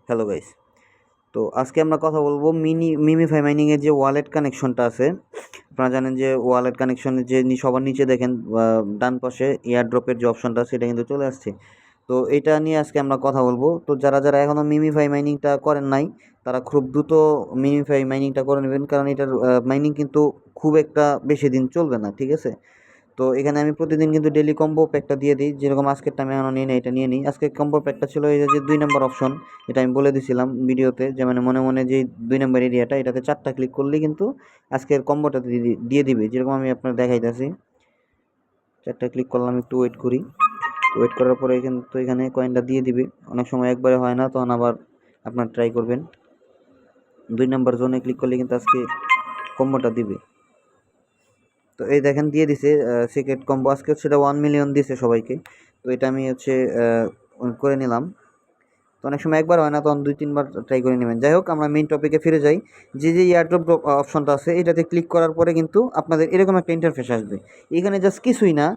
Hello guys. তো আজকে আমরা কথা বলবো মিমিফাই মাইনিং এর যে ওয়ালেট কানেকশনটা আছে। আপনারা জানেন যে ওয়ালেট কানেকশনের যে সবার নিচে দেখেন ডান পাশে এয়ার ড্রপের যে অপশনটা সেটা কিন্তু চলে আসছে। তো এটা নিয়ে আজকে আমরা কথা বলবো। তো যারা যারা এখনো মিমিফাই মাইনিংটা করেন নাই তারা খুব দ্রুত মিমিফাই মাইনিংটা করে নেবেন, কারণ এটার মাইনিং কিন্তু খুব একটা বেশি দিন চলবে না, ঠিক আছে? তো এখানে আমি প্রতিদিন কিন্তু ডেইলি কম্বো প্যাকটা দিয়ে দিই, যেরকম আজকেরটা আমি এখনো নিই না, এটা নিয়ে নিই। আজকে কম্বো প্যাকটা ছিল এই যে 2 নম্বর অপশন, এটা আমি বলে দিছিলাম ভিডিওতে, যে মানে মনে মনে যে 2 নম্বর এরিয়াটা, এটাতে 4টা ক্লিক করলেই কিন্তু আজকের কম্বোটা দিয়ে দিবে, যেরকম আমি আপনার দেখাইতেছি। 4টা ক্লিক করলাম, একটু ওয়েট করি। ওয়েট করার পরে কিন্তু এখানে কয়েনটা দিয়ে দিবে। অনেক সময় একবারে হয় না, তখন আবার আপনার ট্রাই করবেন। 2 নম্বর জোনে ক্লিক করলে কিন্তু আজকে কম্বোটা দিবে। তো এই দেখেন দিয়ে দিছে সিক্রেট কম্বো, আজকে হচ্ছে এটা 1 মিলিয়ন দিছে সবাইকে। তো এটা আমি হচ্ছে করে নিলাম। তো অনেক সময় একবার হয় না, তখন 2-3 বার ট্রাই করে নেবেন। যাই হোক, আমরা মেইন টপিকে ফিরে যাই। যে এয়ারড্রপ অপশনটা আছে, এটাতে ক্লিক করার পরে কিন্তু আপনাদের এরকম একটা ইন্টারফেস আসবে। এখানে জাস্ট কিছুই না,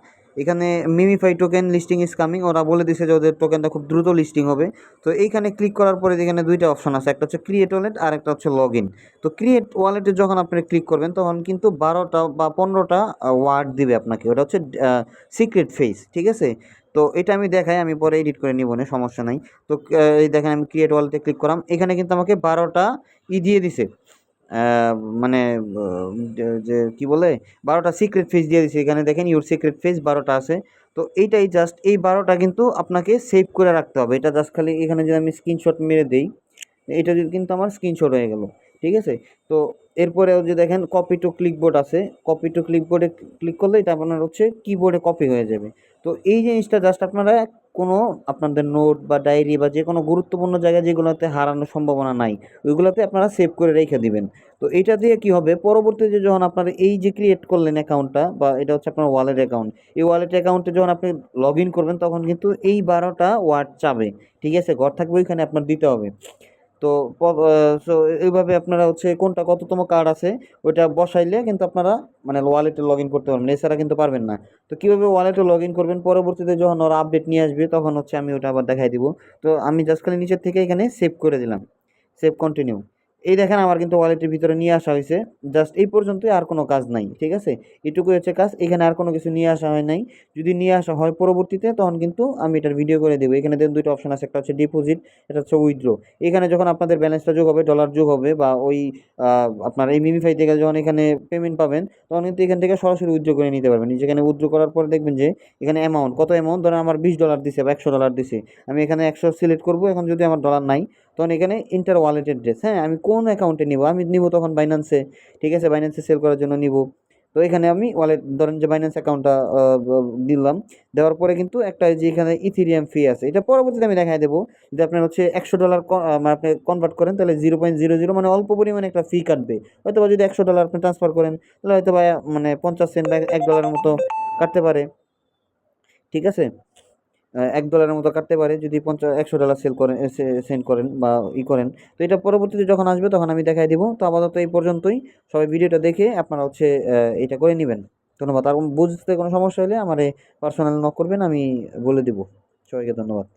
এখানে MemeFi token listing is coming, ওরা বলে দিছে যে ওদের টোকেনটা খুব দ্রুত লিস্টিং হবে। তো এইখানে ক্লিক করার পরে এখানে 2টা অপশন আছে, একটা হচ্ছে ক্রিয়েট ওয়ালেট আর একটা হচ্ছে লগ ইন। তো ক্রিয়েট ওয়ালেটে যখন আপনি ক্লিক করবেন তখন কিন্তু 12টা বা 15টা ওয়ার্ড দিবে আপনাকে, ওটা হচ্ছে সিক্রেট ফেস, ঠিক আছে? তো এটা আমি দেখাই, আমি পরে এডিট করে নিব না, সমস্যা নাই। তো এই দেখেন আমি ক্রিয়েট ওয়ালেটে ক্লিক করলাম, এখানে কিন্তু আমাকে 12টা দিয়ে দিছে। মানে যে কি বলে, 12টা সিক্রেট ফেস দিয়ে দিছে। এখানে দেখেন ইউর সিক্রেট ফেস 12টা আছে। তো এইটাই জাস্ট এই 12টা কিন্তু আপনাকে সেভ করে রাখতে হবে। এটা জাস্ট খালি এখানে যদি আমি স্ক্রিনশট মেরে দেই, এটা কিন্তু আমার স্ক্রিনশট হয়ে গেল, ঠিক আছে? তো এরপরেও যে দেখেন কপি টু ক্লিকবোর্ড আছে, কপি টু ক্লিকবোর্ডে ক্লিক করলে এটা আপনার হচ্ছে কিবোর্ডে কপি হয়ে যাবে। তো এই জিনিসটা জাস্ট আপনারা কোনো আপনাদের নোট বা ডায়েরি বা যে কোনো গুরুত্বপূর্ণ জায়গায় যেগুলোতে হারানোর সম্ভাবনা নাই, ওইগুলোতে আপনারা সেভ করে রেখে দিবেন। তো এটা দিয়ে কি হবে, পরবর্তীতে যখন আপনারা এই যে ক্রিয়েট করলেন অ্যাকাউন্টটা, বা এটা হচ্ছে আপনার ওয়ালেট অ্যাকাউন্ট, এই ওয়ালেট অ্যাকাউন্টে যখন আপনি লগ ইন করবেন তখন কিন্তু এই 12টা ওয়ার্ড চাবে, ঠিক আছে? ঘর থাকবে ওইখানে আপনার দিতে হবে। তো সো এইভাবে আপনারা হচ্ছে কোনটা কততম কার্ড আছে ওইটা বসাইলে কিন্তু আপনারা মানে ওয়ালেটে লগ ইন করতে পারবেন, এছাড়া কিন্তু পারবেন না। তো কীভাবে ওয়ালেটে লগ ইন করবেন, পরবর্তীতে যখন ওরা আপডেট নিয়ে আসবে তখন হচ্ছে আমি ওটা আবার দেখাই দিব। তো আমি জাস্ট খালি নিচের থেকে এখানে সেভ করে দিলাম, সেভ কন্টিনিউ। এই দেখেন আমার কিন্তু ওয়ালেটের ভিতরে নিয়ে আসা হয়েছে। জাস্ট এই পর্যন্তই, আর কোনো কাজ নাই, ঠিক আছে? এটুকুই হচ্ছে কাজ, এখানে আর কোনো কিছু নিয়ে আসা হয় নাই। যদি নিয়ে আসা হয় পরবর্তীতে তখন কিন্তু আমি এটার ভিডিও করে দেবো। এখানে দেখুন 2টা অপশন আছে, একটা হচ্ছে ডিপোজিট, এটা হচ্ছে উইথড্র। এখানে যখন আপনাদের ব্যালেন্সটা যোগ হবে, ডলার যোগ হবে, বা ওই আপনার এই মিমিফাই থেকে যখন এখানে পেমেন্ট পাবেন তখন কিন্তু এখান থেকে সরাসরি উইথড্র করে নিতে পারবেন। যেখানে উইথড্র করার পরে দেখবেন যে এখানে অ্যামাউন্ট, কত অ্যামাউন্ট, ধরেন আমার $20 দিছে বা $100 দিছে, আমি এখানে 100 সিলেক্ট করবো। এখন যদি আমার ডলার নাই তখন এখানে ইন্টার ওয়ালেট অ্যাড্রেস, হ্যাঁ আমি কোন অ্যাকাউন্টে নিব, আমি নিব তখন বাইন্যান্সে, ঠিক আছে? বাইন্যান্সে সেল করার জন্য নিব। তো এখানে আমি ওয়ালেট ধরেন যে বাইন্যান্স অ্যাকাউন্টটা দিলাম। দেওয়ার পরে কিন্তু একটা যে এখানে ইথিরিয়াম ফি আছে, এটা পরবর্তীতে আমি দেখাই দেবো। যদি আপনার হচ্ছে $100 মানে আপনি কনভার্ট করেন তাহলে 0.00 মানে অল্প পরিমাণে একটা ফি কাটবে। হয়তো বা যদি $100 আপনি ট্রান্সফার করেন তাহলে হয়তো বা মানে 50 সেন্ট বা $1 মতো কাটতে পারে, ঠিক আছে? $1 মতো কাটতে পারে যদি $100 সেল করেন, সেন্ড করেন বা করেন। তো এটা পরবর্তীতে যখন আসবে তখন আমি দেখাই দিব। তো আপাতত এই পর্যন্তই। সবাই ভিডিওটা দেখে আপনারা হচ্ছে এটা করে নিবেন। ধন্যবাদ। আর বুঝতে কোনো সমস্যা হলে আমারে পার্সোনাল নক করবেন, আমি বলে দিব। সবাইকে ধন্যবাদ।